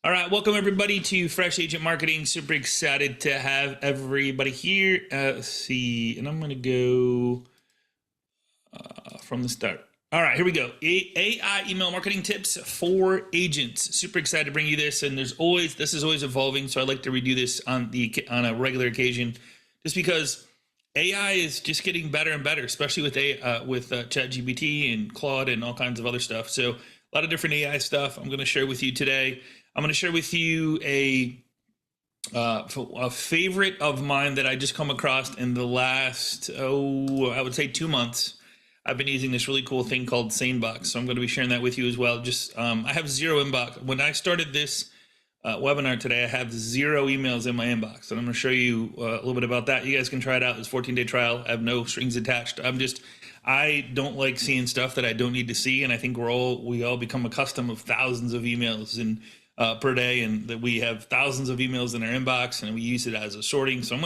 All right, welcome everybody to Fresh Agent Marketing. Super excited to have everybody here. Let's see, and I'm going to go from the start. All right, here we go. AI email marketing tips for agents. Super excited to bring you this, and this is always evolving. So I like to redo this on a regular occasion, just because AI is just getting better and better, especially with ChatGPT and Claude and all kinds of other stuff. So a lot of different AI stuff I'm going to share with you today. I'm going to share with you a favorite of mine that I just come across in the last, I would say 2 months. I've been using this really cool thing called SaneBox, so I'm going to be sharing that with you as well. I have zero inbox. When I started this webinar today, I have 0 emails in my inbox, and I'm going to show you a little bit about that. You guys can try it out. It's a 14-day trial. I have no strings attached. I don't like seeing stuff that I don't need to see, and I think we all become accustomed of thousands of emails per day, and that we have thousands of emails in our inbox, and we use it as a sorting. So I'm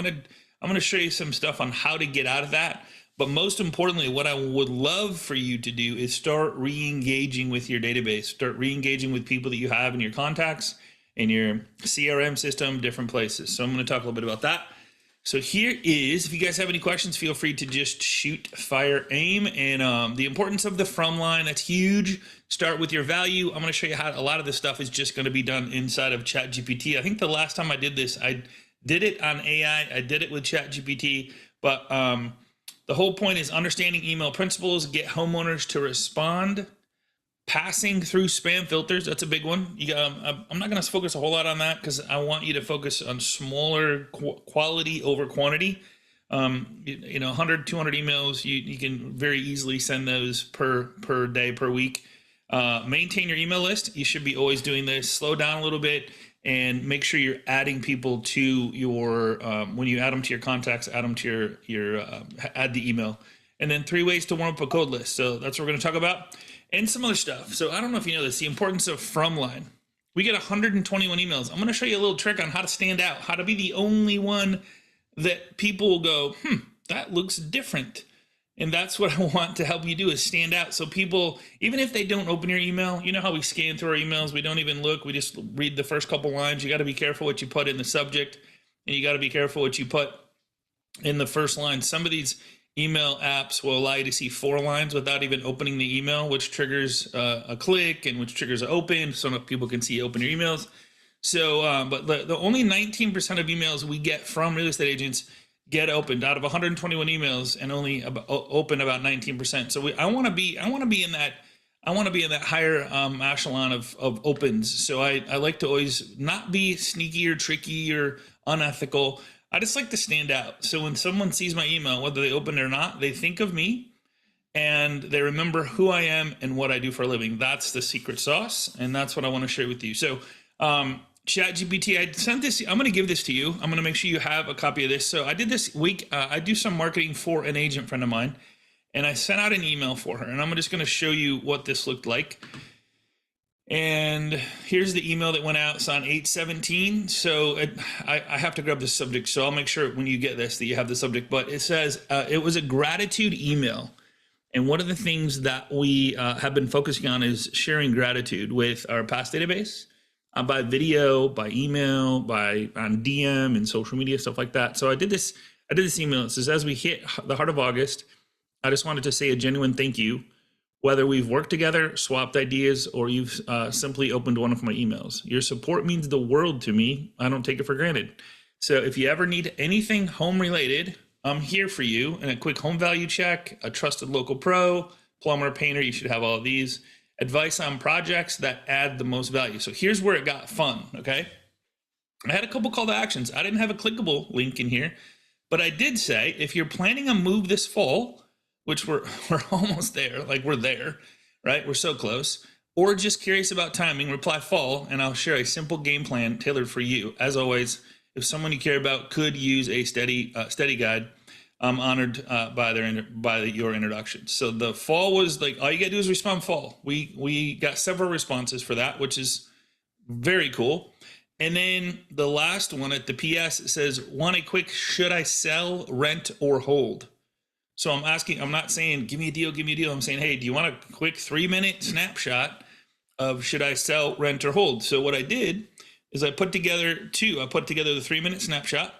gonna show you some stuff on how to get out of that. But most importantly, what I would love for you to do is start re-engaging with your database. Start re-engaging with people that you have in your contacts, in your CRM system, different places. So I'm going to talk a little bit about that. So here is, if you guys have any questions, feel free to just shoot, fire, aim. And the importance of the from line, that's huge. Start with your value. I'm going to show you how a lot of this stuff is just going to be done inside of ChatGPT. I think the last time I did this, I did it on AI. I did it with ChatGPT. But the whole point is understanding email principles, get homeowners to respond, passing through spam filters. That's a big one. I'm not going to focus a whole lot on that because I want you to focus on smaller quality over quantity. 100, 200 emails, you can very easily send those per day, per week. Maintain your email list. You should be always doing this. Slow down a little bit and make sure you're adding people to your, when you add them to your contacts, add them to add the email. And then 3 ways to warm up a code list. So that's what we're going to talk about. And some other stuff. So I don't know if you know this, the importance of from line. We get 121 emails. I'm going to show you a little trick on how to stand out, how to be the only one that people will go, that looks different. And that's what I want to help you do, is stand out. So people, even if they don't open your email, you know how we scan through our emails, we don't even look, we just read the first couple lines. You got to be careful what you put in the subject, and you got to be careful what you put in the first line. Some of these email apps will allow you to see 4 lines without even opening the email, which triggers a click and which triggers an open, so people can see open your emails. So, but the only 19% of emails we get from real estate agents get opened out of 121 emails, and only open about 19%. So I want to be in that higher echelon of opens. So I like to always not be sneaky or tricky or unethical. I just like to stand out. So when someone sees my email, whether they open it or not, they think of me and they remember who I am and what I do for a living. That's the secret sauce, and that's what I want to share with you. So ChatGPT, I sent this. I'm going to give this to you. I'm going to make sure you have a copy of this. So I did this week. I do some marketing for an agent friend of mine, and I sent out an email for her, and I'm just going to show you what this looked like. And here's the email that went out. It's on 8/17. So I have to grab the subject. So I'll make sure when you get this that you have the subject. But it says it was a gratitude email. And one of the things that we have been focusing on is sharing gratitude with our past database, by video, by email, on DM and social media, stuff like that. So I did this email. It says, as we hit the heart of August, I just wanted to say a genuine thank you. Whether we've worked together, swapped ideas, or you've simply opened one of my emails. Your support means the world to me. I don't take it for granted. So if you ever need anything home related, I'm here for you. And a quick home value check, a trusted local pro, plumber, painter, you should have all of these. Advice on projects that add the most value. So here's where it got fun, okay? I had a couple call to actions. I didn't have a clickable link in here, but I did say, if you're planning a move this fall, which we're almost there, like we're there, right? We're so close. Or just curious about timing, reply fall, and I'll share a simple game plan tailored for you. As always, if someone you care about could use a study guide, I'm honored by your introduction. So the fall was like, all you gotta do is respond fall. We got several responses for that, which is very cool. And then the last one at the PS, it says, want a quick, should I sell, rent, or hold? So I'm not saying, give me a deal. I'm saying, hey, do you want a quick 3-minute snapshot of should I sell, rent, or hold? So what I did is I put together two. I put together the 3-minute snapshot.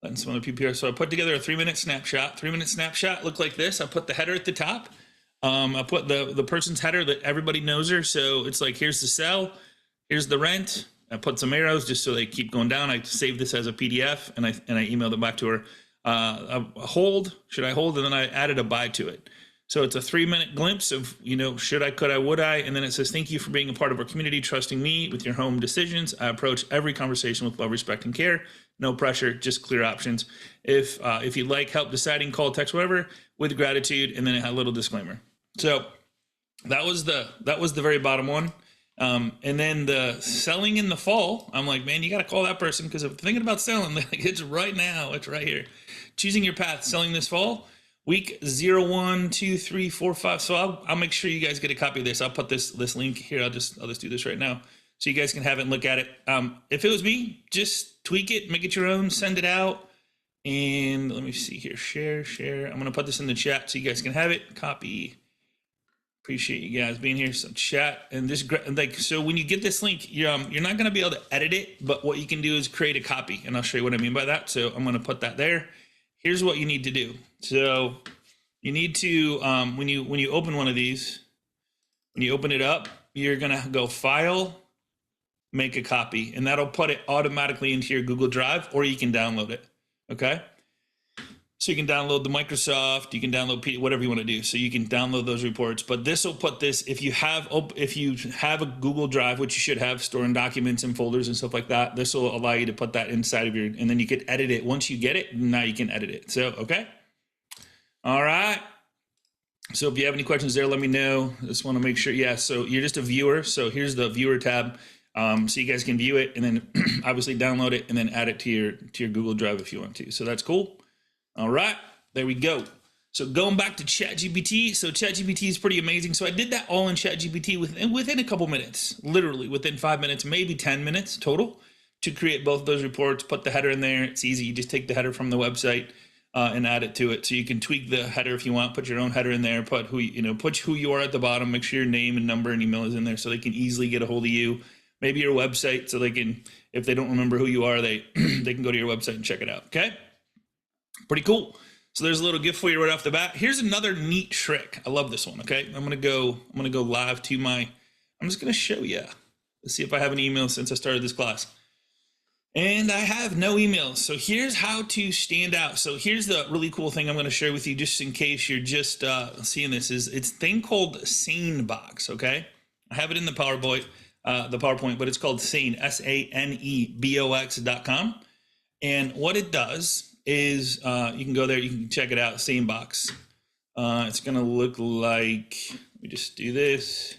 Letting some other people here. So I put together a 3-minute snapshot. 3-minute snapshot looked like this. I put the header at the top. I put the person's header that everybody knows her. So it's like, here's the sell, here's the rent. I put some arrows just so they keep going down. I saved this as a PDF and I emailed it back to her. A hold, should I hold? And then I added a buy to it. So it's a 3-minute glimpse of, should I, could I, would I? And then it says, thank you for being a part of our community, trusting me with your home decisions. I approach every conversation with love, respect, and care. No pressure, just clear options. If you'd like help deciding, call, text, whatever, with gratitude. And then it had a little disclaimer. So that was the very bottom one. And then the selling in the fall, I'm like, man, you got to call that person, because if they're thinking about selling, like, it's right now, it's right here. Choosing your path, selling this fall, week 0, 1, 2, 3, 4, 5. So I'll make sure you guys get a copy of this. I'll put this link here. I'll just do this right now so you guys can have it and look at it. If it was me, just tweak it, make it your own, send it out. And let me see here, share. I'm going to put this in the chat so you guys can have it. Copy. Appreciate you guys being here. So chat and this, like, so when you get this link, you're not going to be able to edit it, but what you can do is create a copy, and I'll show you what I mean by that. So I'm going to put that there. Here's what you need to do. So you need to, when you open one of these, when you open it up, you're going to go File, Make a Copy, and that'll put it automatically into your Google Drive, or you can download it. Okay. So you can download the Microsoft, you can download PDF, whatever you want to do. So you can download those reports, but this will put this, if you have a Google Drive, which you should have, storing documents and folders and stuff like that, this will allow you to put that inside of your, and then you can edit it. Once you get it, now you can edit it. So, okay. All right. So if you have any questions there, let me know. Just want to make sure. Yeah. So you're just a viewer. So here's the viewer tab. So you guys can view it and then obviously download it and then add it to your Google Drive if you want to. So that's cool. All right, there we go. So going back to ChatGPT, so ChatGPT is pretty amazing. So I did that all in ChatGPT within a couple minutes, literally within 5 minutes, maybe 10 minutes total, to create both of those reports. Put the header in there. It's easy. You just take the header from the website and add it to it. So you can tweak the header if you want. Put your own header in there. Put who you are at the bottom. Make sure your name and number and email is in there so they can easily get a hold of you. Maybe your website, so they can, if they don't remember who you are, they can go to your website and check it out. Okay. Pretty cool. So there's a little gift for you right off the bat. Here's another neat trick. I love this one. Okay. I'm going to go live to I'm just going to show you. Let's see if I have an email since I started this class. And I have no emails. So here's how to stand out. So here's the really cool thing I'm going to share with you, just in case you're just seeing this, is it's a thing called SaneBox. Okay. I have it in the PowerPoint, but it's called Sane, SANEBOX.com. And what it does is you can go there, you can check it out, SaneBox. It's gonna look like, let me just do this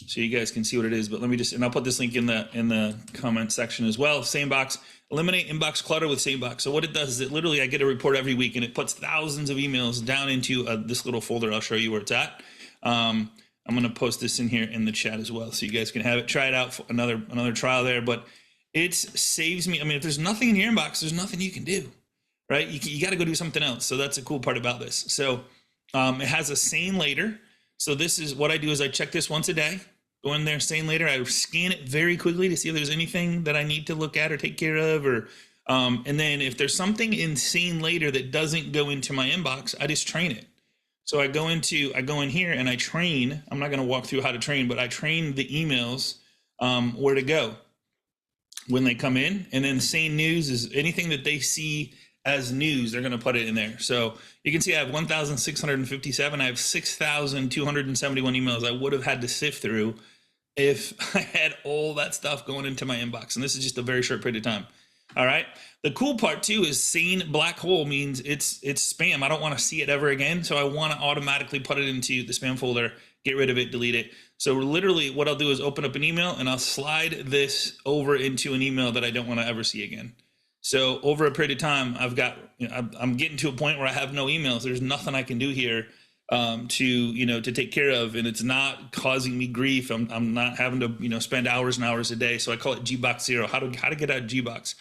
so you guys can see what it is, but let me just, and I'll put this link in the comment section as well. SaneBox, eliminate inbox clutter with SaneBox. So what it does is it literally, I get a report every week and it puts thousands of emails down into this little folder. I'll show you where it's at. I'm gonna post this in here in the chat as well so you guys can have it, try it out for another trial there, but it saves me. I mean, if there's nothing in your inbox, there's nothing you can do. Right? You got to go do something else. So that's a cool part about this. So it has a Sane Later. So this is what I do is I check this once a day. Go in there, Sane Later. I scan it very quickly to see if there's anything that I need to look at or take care of. And then if there's something in Sane Later that doesn't go into my inbox, I just train it. So I go in here and I train. I'm not going to walk through how to train, but I train the emails where to go when they come in. And then Sane News is anything that they see as news, they're going to put it in there. So you can see I have 1,657. I have 6,271 emails I would have had to sift through if I had all that stuff going into my inbox. And this is just a very short period of time. All right. The cool part too is Sane Black Hole means it's spam. I don't want to see it ever again. So I want to automatically put it into the spam folder, get rid of it, delete it. So literally what I'll do is open up an email and I'll slide this over into an email that I don't want to ever see again. So over a period of time, I'm getting to a point where I have no emails. There's nothing I can do here to take care of, and it's not causing me grief. I'm not having to spend hours and hours a day. So I call it Gbox Zero. How to get out of Gbox.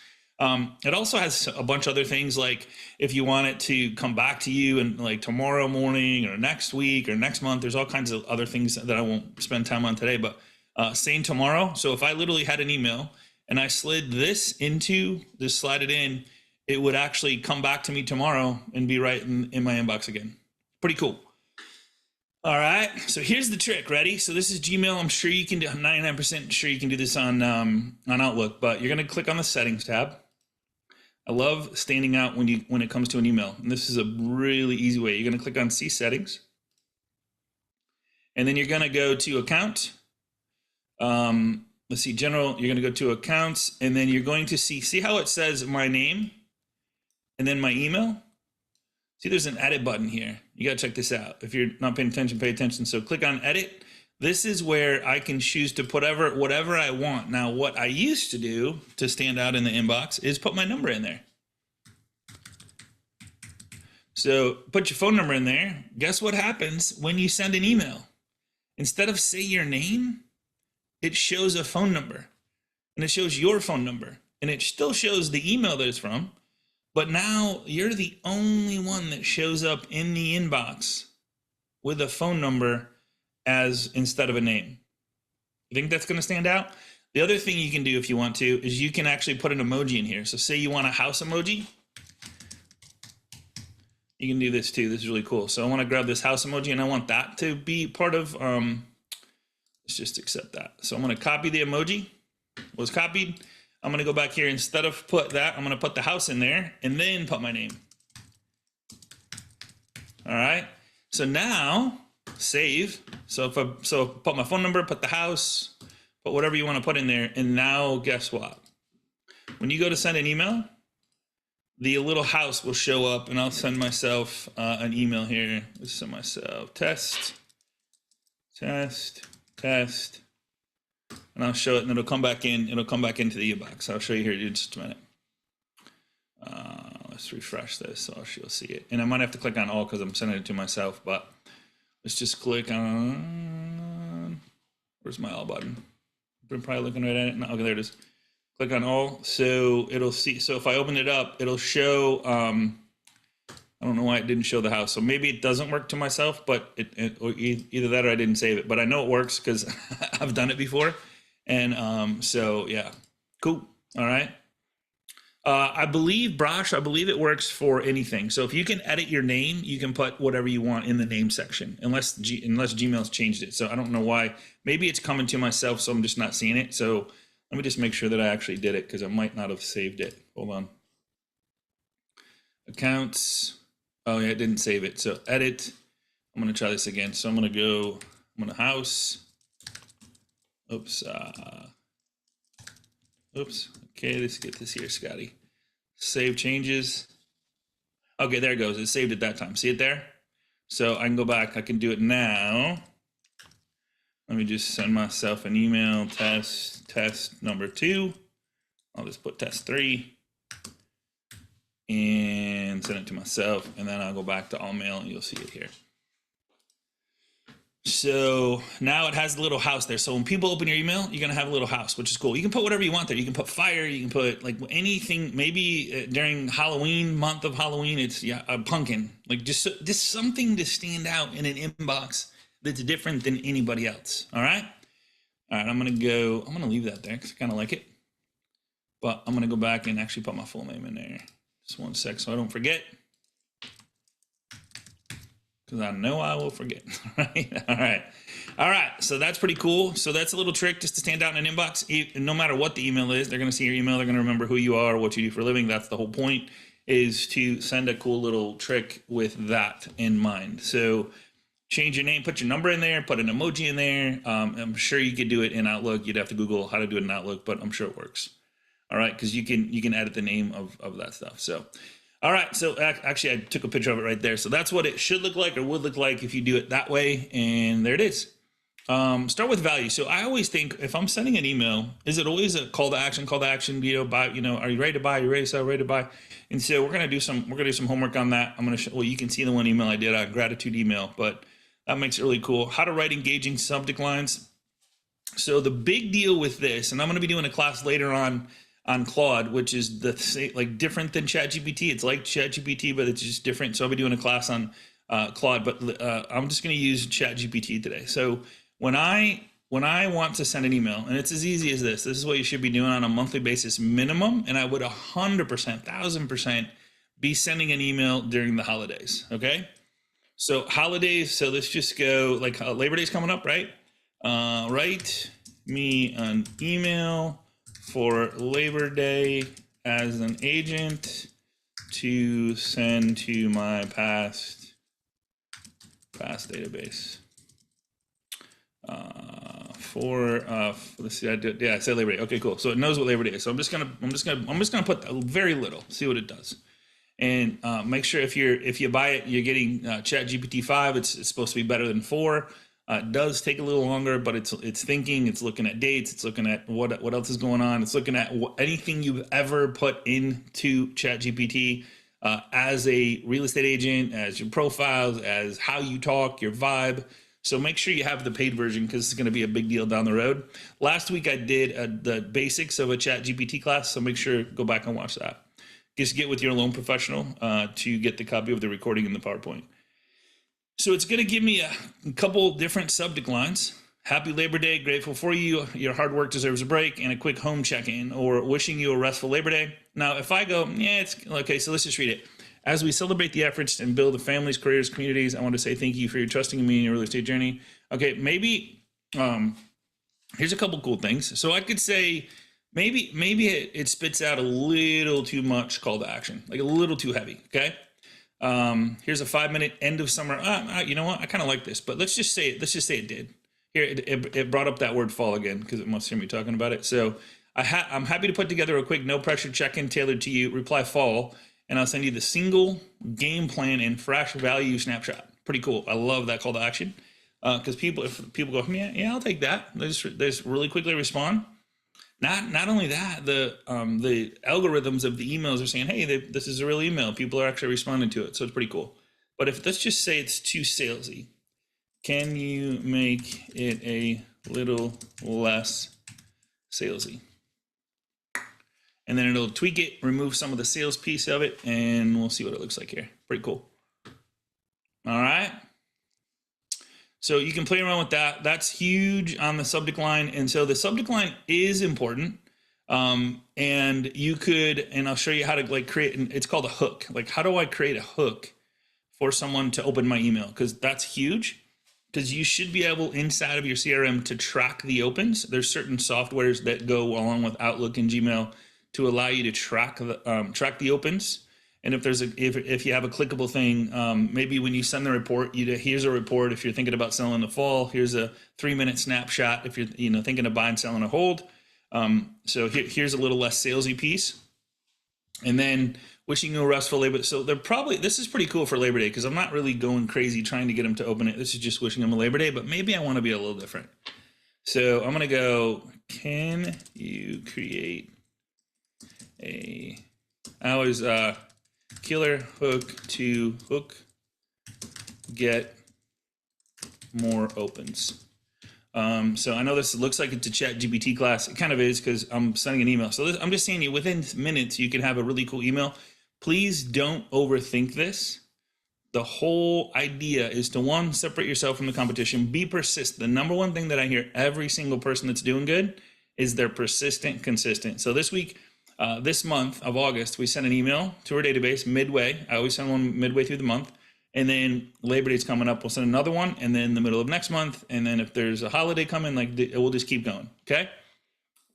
It also has a bunch of other things, like if you want it to come back to you and like tomorrow morning or next week or next month. There's all kinds of other things that I won't spend time on today, but saying tomorrow. So if I literally had an email and I slid this into, just slide it in, it would actually come back to me tomorrow and be right in my inbox again. Pretty cool. All right, so here's the trick. Ready? So this is Gmail. I'm sure you can do. I'm 99% sure you can do this on Outlook. But you're gonna click on the Settings tab. I love standing out when it comes to an email, and this is a really easy way. You're gonna click on See Settings, and then you're gonna go to Account. Let's see, General. You're gonna go to Accounts, and then you're going to see how it says my name, and then my email. See, there's an edit button here. You got to check this out. If you're not paying attention, pay attention. So click on edit. This is where I can choose to put whatever I want. Now, what I used to do to stand out in the inbox is put my number in there. So put your phone number in there. Guess what happens when you send an email? Instead of say your name, it shows a phone number, and it shows your phone number, and it still shows the email that it's from. But now you're the only one that shows up in the inbox with a phone number as instead of a name. You think that's going to stand out? The other thing you can do if you want to is you can actually put an emoji in here. So say you want a house emoji. You can do this too. This is really cool. So I want to grab this house emoji and I want that to be part of, let's just accept that. So I'm going to copy the emoji. Was copied. I'm going to go back here. Instead of put that, I'm going to put the house in there and then put my name. All right. So now save. So put my phone number, put the house, put whatever you want to put in there. And now guess what? When you go to send an email, the little house will show up, and I'll send myself an email here. Let's send myself test, and I'll show it, and it'll come back in. It'll come back into the inbox. I'll show you here in just a minute. Let's refresh this so you'll see it. And I might have to click on all because I'm sending it to myself, but let's just click on, where's my all button? I'm probably looking right at it. No, okay, there it is. Click on all, so it'll see. So if I open it up, it'll show, I don't know why it didn't show the house. So maybe it doesn't work to myself, but or either that or I didn't save it. But I know it works because I've done it before. And so, yeah, cool. All right. I believe it works for anything. So if you can edit your name, you can put whatever you want in the name section, unless Gmail's changed it. So I don't know why. Maybe it's coming to myself, so I'm just not seeing it. So let me just make sure that I actually did it because I might not have saved it. Hold on. Accounts. Oh, yeah, it didn't save it. So edit. I'm going to try this again. So I'm going to house. Oops. Okay, let's get this here, Scotty. Save changes. Okay, there it goes. It saved it that time. See it there? So I can go back. I can do it now. Let me just send myself an email, test number 2. I'll just put test 3 and send it to myself. And then I'll go back to all mail and you'll see it here. So now it has the little house there. So when people open your email, you're going to have a little house, which is cool. You can put whatever you want there. You can put fire. You can put like anything. Maybe during Halloween, month of Halloween, it's a pumpkin. Like just something to stand out in an inbox that's different than anybody else. All right. All right. I'm going to leave that there because I kind of like it. But I'm going to go back and actually put my full name in there. Just one sec so I don't forget. Because I know I will forget. Right? All right. So that's pretty cool. So that's a little trick just to stand out in an inbox. No matter what the email is, they're going to see your email. They're going to remember who you are, what you do for a living. That's the whole point, is to send a cool little trick with that in mind. So change your name, put your number in there, put an emoji in there. I'm sure you could do it in Outlook. You'd have to Google how to do it in Outlook, but I'm sure it works. All right. Because you can edit the name of that stuff. So all right, so actually I took a picture of it right there. So that's what it should look like or would look like if you do it that way. And there it is. Start with value. So I always think if I'm sending an email, is it always a call to action, buy, are you ready to buy? Are you ready to sell, ready to buy? And so we're going to do some homework on that. I'm going to show, well, you can see the one email I did, a gratitude email, but that makes it really cool. How to write engaging subject lines. So the big deal with this, and I'm going to be doing a class later on Claude, which is different than ChatGPT. It's like ChatGPT, but it's just different. So I'll be doing a class on Claude, but I'm just going to use ChatGPT today. So when I when I want to send an email, and it's as easy as this is what you should be doing on a monthly basis minimum. And I would 100%, 1000% be sending an email during the holidays. Okay. So holidays. So let's just go like Labor Day's coming up, right? Write me an email for Labor Day as an agent to send to my past database. Let's see, I said Labor Day. Okay, cool. So it knows what Labor Day is. So I'm just gonna put very little, see what it does. And make sure if you buy it, you're getting ChatGPT 5. It's supposed to be better than 4. It does take a little longer, but it's thinking, it's looking at dates, it's looking at what else is going on, it's looking at anything you've ever put into ChatGPT as a real estate agent, as your profiles, as how you talk, your vibe. So make sure you have the paid version because it's going to be a big deal down the road. Last week I did the basics of a ChatGPT class, so make sure go back and watch that. Just get with your loan professional to get the copy of the recording in the PowerPoint. So it's going to give me a couple different subject lines. Happy Labor Day, grateful for you, your hard work deserves a break, and a quick home check-in, or wishing you a restful Labor Day. Now, if I go, yeah, it's okay, so let's just read it. As we celebrate the efforts and build the families, careers, communities, I want to say thank you for your trusting in me in your real estate journey. Okay, maybe here's a couple cool things. So I could say maybe it spits out a little too much call to action, like a little too heavy. Okay. Here's a 5-minute end of summer. You know what? I kind of like this, but let's just say it did. Here, it brought up that word fall again because it must hear me talking about it. So I'm happy to put together a quick no pressure check-in tailored to you. Reply fall, and I'll send you the single game plan and fresh value snapshot. Pretty cool. I love that call to action because if people go, yeah, I'll take that. They just really quickly respond. Not only that, the algorithms of the emails are saying, hey, this is a real email. People are actually responding to it, so it's pretty cool. But let's just say it's too salesy. Can you make it a little less salesy? And then it'll tweak it, remove some of the sales piece of it, and we'll see what it looks like here. Pretty cool. All right. So you can play around with that. That's huge on the subject line. And so the subject line is important. And you could, and I'll show you how to create, it's called a hook. Like, how do I create a hook for someone to open my email? Because that's huge. Because you should be able inside of your CRM to track the opens. There's certain softwares that go along with Outlook and Gmail to allow you to track the opens. And if you have a clickable thing, maybe when you send the report, here's a report. If you're thinking about selling the fall, here's a 3-minute snapshot. If you're thinking of buying, selling, or hold. So here's a little less salesy piece. And then wishing you a restful Labor Day. So this is pretty cool for Labor Day because I'm not really going crazy trying to get them to open it. This is just wishing them a Labor Day, but maybe I want to be a little different. So I'm going to go, can you create I always, killer hook to get more opens. So I know this looks like it's a ChatGPT class. It kind of is because I'm sending an email. So I'm just saying you within minutes, you can have a really cool email. Please don't overthink this. The whole idea is to, one, separate yourself from the competition, be persistent. The number one thing that I hear every single person that's doing good is they're persistent, consistent. So this week, this month of August, we sent an email to our database midway. I always send one midway through the month. And then Labor Day's coming up, we'll send another one. And then the middle of next month. And then if there's a holiday coming, we'll just keep going. Okay.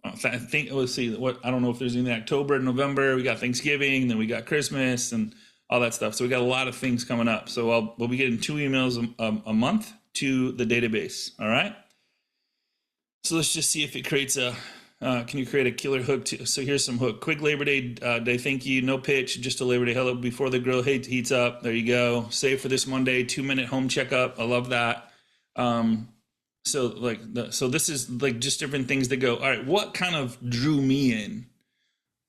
I think, let's see, I don't know if there's anything October, November, we got Thanksgiving, then we got Christmas and all that stuff. So we got a lot of things coming up. So we'll be getting 2 emails a month to the database. All right. So let's just see if it creates can you create a killer hook? So here's some hook. Quick Labor Day thank you. No pitch, just a Labor Day hello before the grill heats up. There you go. Save for this Monday, 2-minute home checkup. I love that. So this is like just different things that go, all right, what kind of drew me in?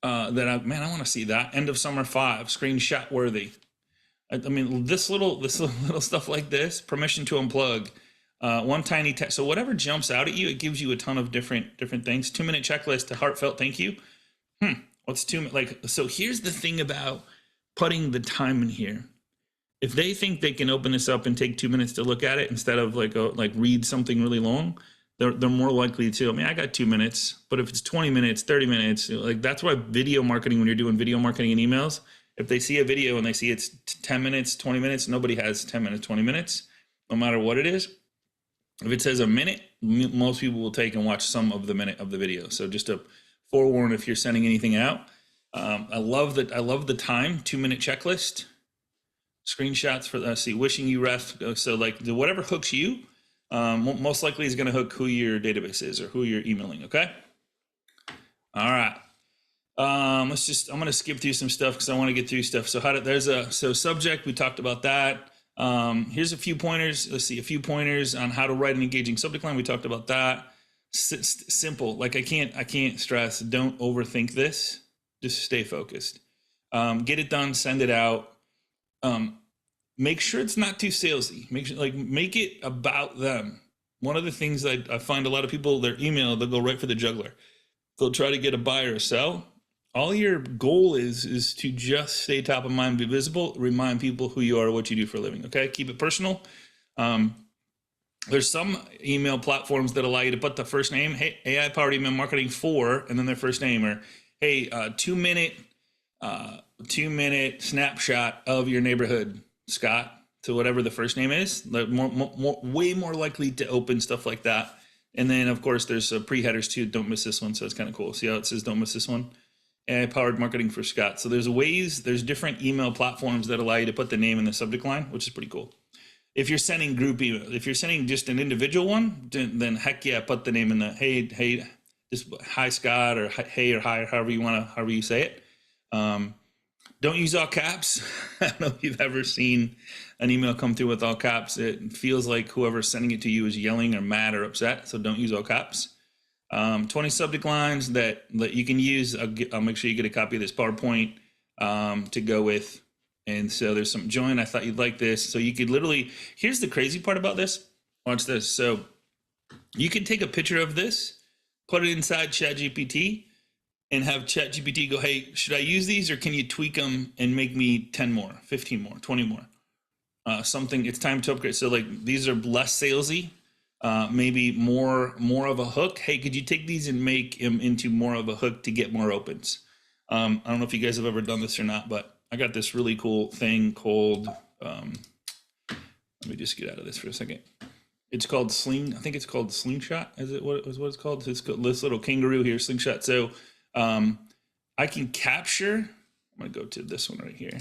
I want to see that. End of summer 5, screenshot worthy. I mean, this little stuff like this, permission to unplug. One tiny text. So whatever jumps out at you, it gives you a ton of different things. 2-minute checklist to heartfelt thank you. What's 2 minutes? So here's the thing about putting the time in here. If they think they can open this up and take 2 minutes to look at it instead of read something really long, they're more likely to. I mean, I got 2 minutes, but if it's 20 minutes, 30 minutes, like that's why video marketing, when you're doing video marketing and emails, if they see a video and they see it's 10 minutes, 20 minutes, nobody has 10 minutes, 20 minutes, no matter what it is. If it says a minute, most people will take and watch some of the minute of the video. So just to forewarn, if you're sending anything out, I love the time 2-minute checklist, screenshots for see wishing you rest. So like whatever hooks you, most likely is going to hook who your database is or who you're emailing. Okay. All right. I'm going to skip through some stuff because I want to get through stuff. So subject, we talked about that. Here's a few pointers. Let's see, a few pointers on how to write an engaging subject line. We talked about that. Simple. Like I can't stress, don't overthink this. Just stay focused. Get it done, send it out. Make sure it's not too salesy. Make it about them. One of the things that I find a lot of people, their email, they'll go right for the juggler. They'll try to get a buy or sell. All your goal is to just stay top of mind, be visible, remind people who you are, what you do for a living. Okay, keep it personal. There's some email platforms that allow you to put the first name, hey, AI powered email marketing for, and then their first name, or hey, 2-minute snapshot of your neighborhood, Scott, to whatever the first name is. Way more likely to open stuff like that. And then of course there's pre-headers too. Don't miss this one. So it's kind of cool. See how it says don't miss this one? AI powered marketing for Scott. So there's different email platforms that allow you to put the name in the subject line, which is pretty cool. If you're sending group email, if you're sending just an individual one, then heck yeah, put the name in the hey, just hi Scott, or hey, or hi, however you say it. Don't use all caps. I don't know if you've ever seen an email come through with all caps. It feels like whoever's sending it to you is yelling or mad or upset. So don't use all caps. 20 subject lines that you can use. I'll make sure you get a copy of this PowerPoint to go with. And so there's some join. I thought you'd like this. So you could literally, here's the crazy part about this. Watch this. So you can take a picture of this, put it inside ChatGPT, and have ChatGPT go, hey, should I use these, or can you tweak them and make me 10 more, 15 more, 20 more? Something, it's time to upgrade. So like these are less salesy, maybe more of a hook. Hey, could you take these and make them into more of a hook to get more opens? I don't know if you guys have ever done this or not, but I got this really cool thing called, let me just get out of this for a second. It's called I think it's called Slingshot. Is what it's called? It's called this little kangaroo here, Slingshot. So I can capture, I'm gonna go to this one right here.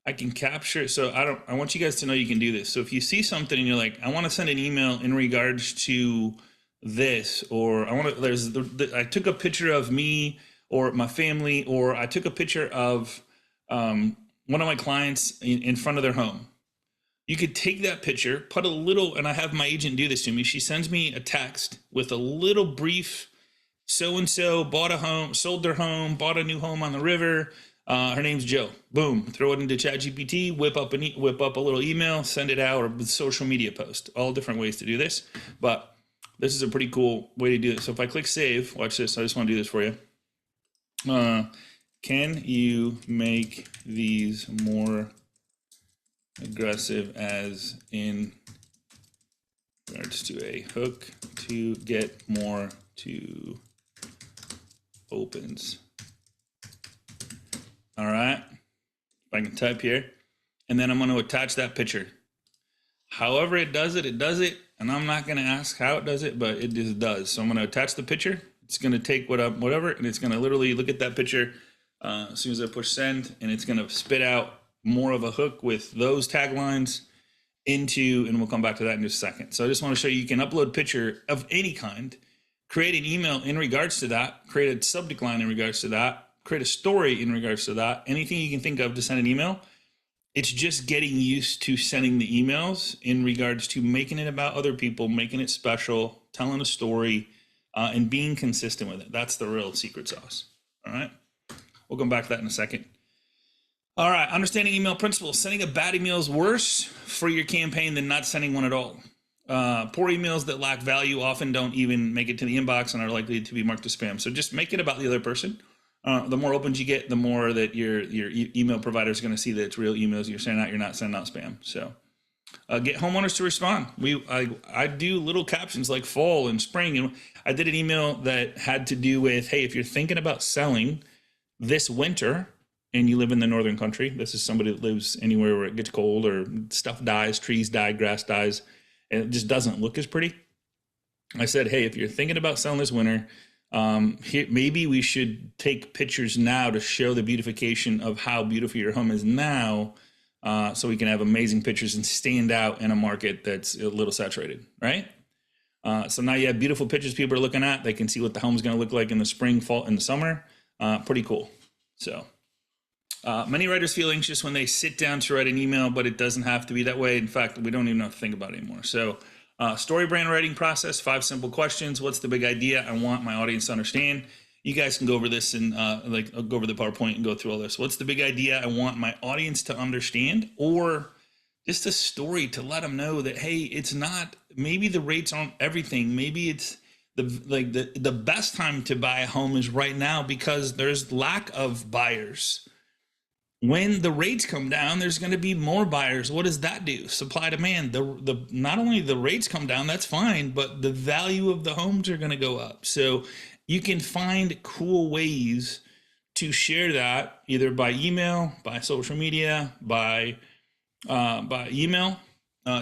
I can capture, so I want you guys to know you can do this. So if you see something and you're like, I want to send an email in regards to this, or I took a picture of me or my family, or I took a picture of one of my clients in front of their home. You could take that picture, put a little, and I have my agent do this to me. She sends me a text with a little brief, so-and-so bought a home, sold their home, bought a new home on the river. Her name's Joe. Boom, throw it into ChatGPT, whip up a little email, send it out, or a social media post. All different ways to do this, but this is a pretty cool way to do it. So if I click save, watch this. I just want to do this for you. Can you make these more aggressive, as in regards to a hook to get more to opens? All right, if I can type here, and then I'm going to attach that picture. However it does it, and I'm not going to ask how it does it, but it just does. So I'm going to attach the picture. It's going to take whatever, and it's going to literally look at that picture as soon as I push send, and it's going to spit out more of a hook with those taglines into, and we'll come back to that in just a second. So I just want to show you can upload picture of any kind, create an email in regards to that, create a subject line in regards to that, create a story in regards to that, anything you can think of to send an email. It's just getting used to sending the emails in regards to making it about other people, making it special, telling a story, and being consistent with it. That's the real secret sauce. All right. We'll come back to that in a second. All right. Understanding email principles. Sending a bad email is worse for your campaign than not sending one at all. Poor emails that lack value often don't even make it to the inbox and are likely to be marked as spam. So just make it about the other person. The more opens you get, the more that your email provider is going to see that it's real emails you're sending out. You're not sending out spam. So Get homeowners to respond. I do little captions like fall and spring, and I did an email that had to do with, hey, if you're thinking about selling this winter and you live in the northern country, this is somebody that lives anywhere where it gets cold or stuff dies, trees die, grass dies, and it just doesn't look as pretty. I said, hey, if you're thinking about selling this winter, maybe we should take pictures now to show the beautification of how beautiful your home is now, so we can have amazing pictures and stand out in a market that's a little saturated, right? So now you have beautiful pictures people are looking at. They can see what the home's going to look like in the spring, fall, and the summer. Pretty cool. So many writers feel anxious when they sit down to write an email, but it doesn't have to be that way. In fact, we don't even have to think about it anymore. So story brand writing process, 5 simple questions. What's the big idea I want my audience to understand? You guys can go over this and go over the PowerPoint and go through all this. What's the big idea I want my audience to understand? Or just a story to let them know that, hey, it's not, maybe the rates aren't everything. Maybe it's the best time to buy a home is right now because there's lack of buyers. When the rates come down, there's going to be more buyers. What does that do? Supply demand. The not only the rates come down, that's fine, but the value of the homes are going to go up. So you can find cool ways to share that either by email, by social media, by email.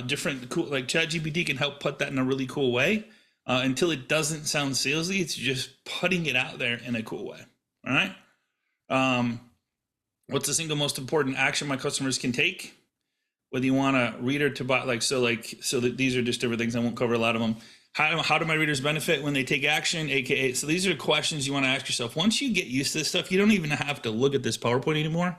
Different cool, like ChatGPT can help put that in a really cool way. Until it doesn't sound salesy, it's just putting it out there in a cool way. All right. What's the single most important action my customers can take? Whether you want a reader to buy, so that these are just different things. I won't cover a lot of them. How do my readers benefit when they take action? AKA, so these are questions you want to ask yourself. Once you get used to this stuff, you don't even have to look at this PowerPoint anymore.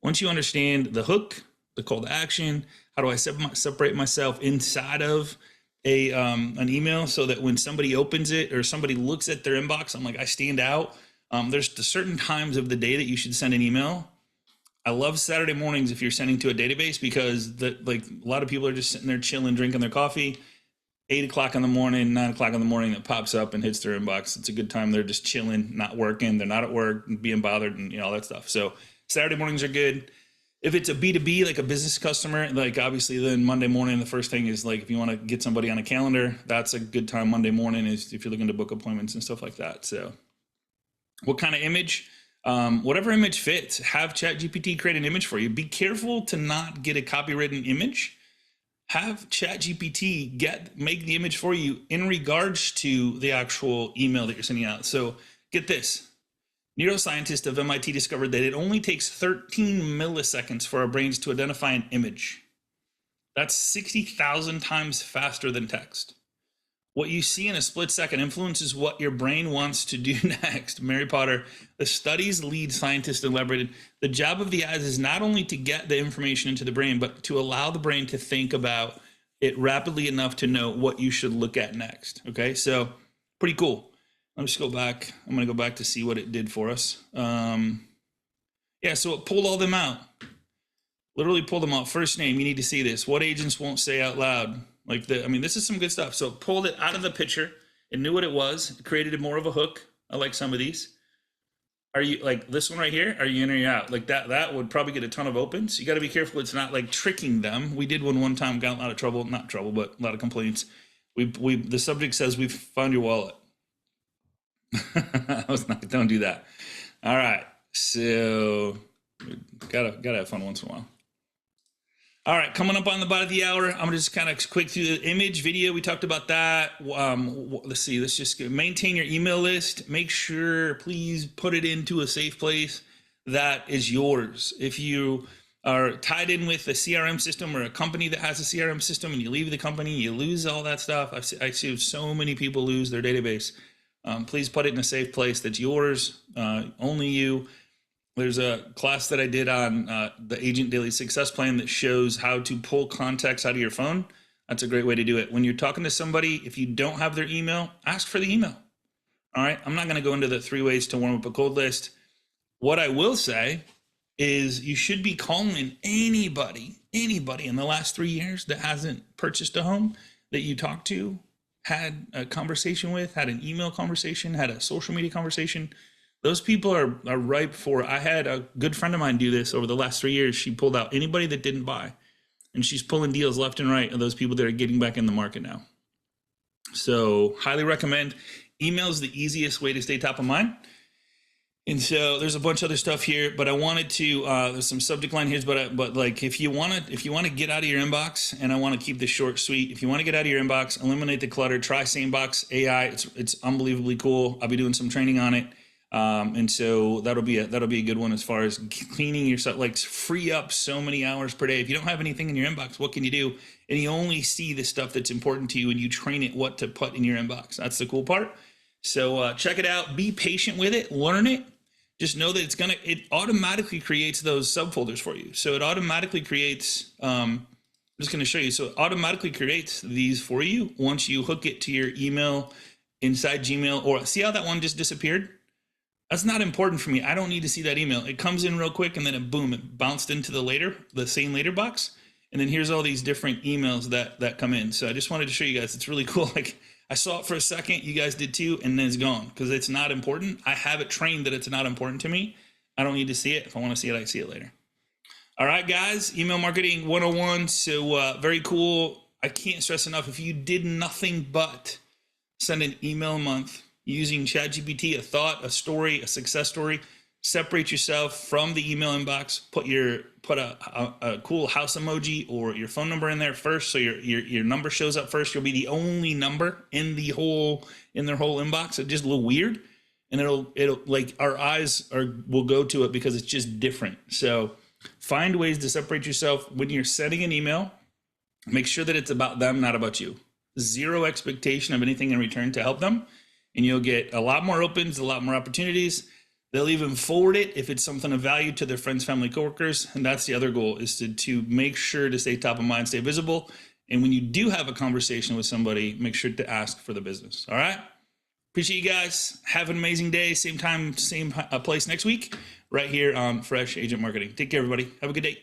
Once you understand the hook, the call to action, how do I separate myself inside of an email so that when somebody opens it or somebody looks at their inbox, I'm like, I stand out. There's certain times of the day that you should send an email. I love Saturday mornings if you're sending to a database because a lot of people are just sitting there chilling, drinking their coffee. 8 o'clock in the morning, 9 o'clock in the morning, that pops up and hits their inbox. It's a good time. They're just chilling, not working. They're not at work, being bothered, and all that stuff. So Saturday mornings are good. If it's a B2B, like a business customer, obviously then Monday morning, the first thing is if you want to get somebody on a calendar, that's a good time. Monday morning is if you're looking to book appointments and stuff like that. So what kind of image? Whatever image fits. Have ChatGPT create an image for you. Be careful to not get a copywritten image. Have ChatGPT make the image for you in regards to the actual email that you're sending out. So get this. Neuroscientists of MIT discovered that it only takes 13 milliseconds for our brains to identify an image. That's 60,000 times faster than text. What you see in a split second influences what your brain wants to do next. Mary Potter, the study's lead scientist, elaborated, the job of the eyes is not only to get the information into the brain, but to allow the brain to think about it rapidly enough to know what you should look at next. Okay, so pretty cool. Let me just go back. I'm going to go back to see what it did for us. Yeah, so it pulled all them out. Literally pulled them out. First name, you need to see this. What agents won't say out loud? This is some good stuff. So it pulled it out of the picture. It knew what it was. It created more of a hook. I like some of these. Are you this one right here? Are you in or you out? That would probably get a ton of opens. You got to be careful. It's not tricking them. We did one time, got a lot of trouble. Not trouble, but a lot of complaints. The subject says we've found your wallet. Don't do that. All right. So gotta have fun once in a while. All right, coming up on the bottom of the hour, I'm gonna just kind of quick through the image, video. We talked about that. Let's see. Let's just maintain your email list. Make sure, please, put it into a safe place that is yours. If you are tied in with a CRM system or a company that has a CRM system, and you leave the company, you lose all that stuff. I see so many people lose their database. Please put it in a safe place that's yours, only you. There's a class that I did on the Agent Daily Success Plan that shows how to pull contacts out of your phone. That's a great way to do it. When you're talking to somebody, if you don't have their email, ask for the email. All right. I'm not going to go into the 3 ways to warm up a cold list. What I will say is you should be calling anybody in the last 3 years that hasn't purchased a home that you talked to, had a conversation with, had an email conversation, had a social media conversation. Those people are ripe for. I had a good friend of mine do this over the last 3 years. She pulled out anybody that didn't buy. and she's pulling deals left and right of those people that are getting back in the market now. So highly recommend. Email is the easiest way to stay top of mind. And so there's a bunch of other stuff here, but I wanted to, there's some subject line here, but like if you want to get out of your inbox, and I want to keep this short, sweet. If you want to get out of your inbox, eliminate the clutter, try SaneBox AI. It's unbelievably cool. I'll be doing some training on it. And so that'll be a good one as far as cleaning yourself, like free up so many hours per day. If you don't have anything in your inbox, what can you do? And you only see the stuff that's important to you, and you train it what to put in your inbox. That's the cool part. So check it out. Be patient with it. Learn it. Just know that it automatically creates those subfolders for you. So it automatically creates, I'm just going to show you. So it automatically creates these for you once you hook it to your email inside Gmail. Or see how that one just disappeared? That's not important for me. I don't need to see that email. It comes in real quick, and then it bounced into the same later box. And then here's all these different emails that come in. So I just wanted to show you guys. It's really cool. Like, I saw it for a second, you guys did too, and then it's gone because it's not important. I have it trained that it's not important to me. I don't need to see it. If I want to see it, I see it later. All right, guys, email marketing 101. So very cool. I can't stress enough. If you did nothing but send an email a month using ChatGPT, a thought, a story, a success story, separate yourself from the email inbox, put a cool house emoji or your phone number in there first, so your number shows up first. You'll be the only number in their whole inbox. It's just a little weird, and it'll like our eyes will go to it because it's just different. So find ways to separate yourself when you're sending an email. Make sure that it's about them, not about you. Zero expectation of anything in return to help them, and you'll get a lot more opens, a lot more opportunities. They'll even forward it if it's something of value to their friends, family, coworkers. And that's the other goal, is to make sure to stay top of mind, stay visible. And when you do have a conversation with somebody, make sure to ask for the business. All right. Appreciate you guys. Have an amazing day. Same time, same place next week, right here on Fresh Agent Marketing. Take care, everybody. Have a good day.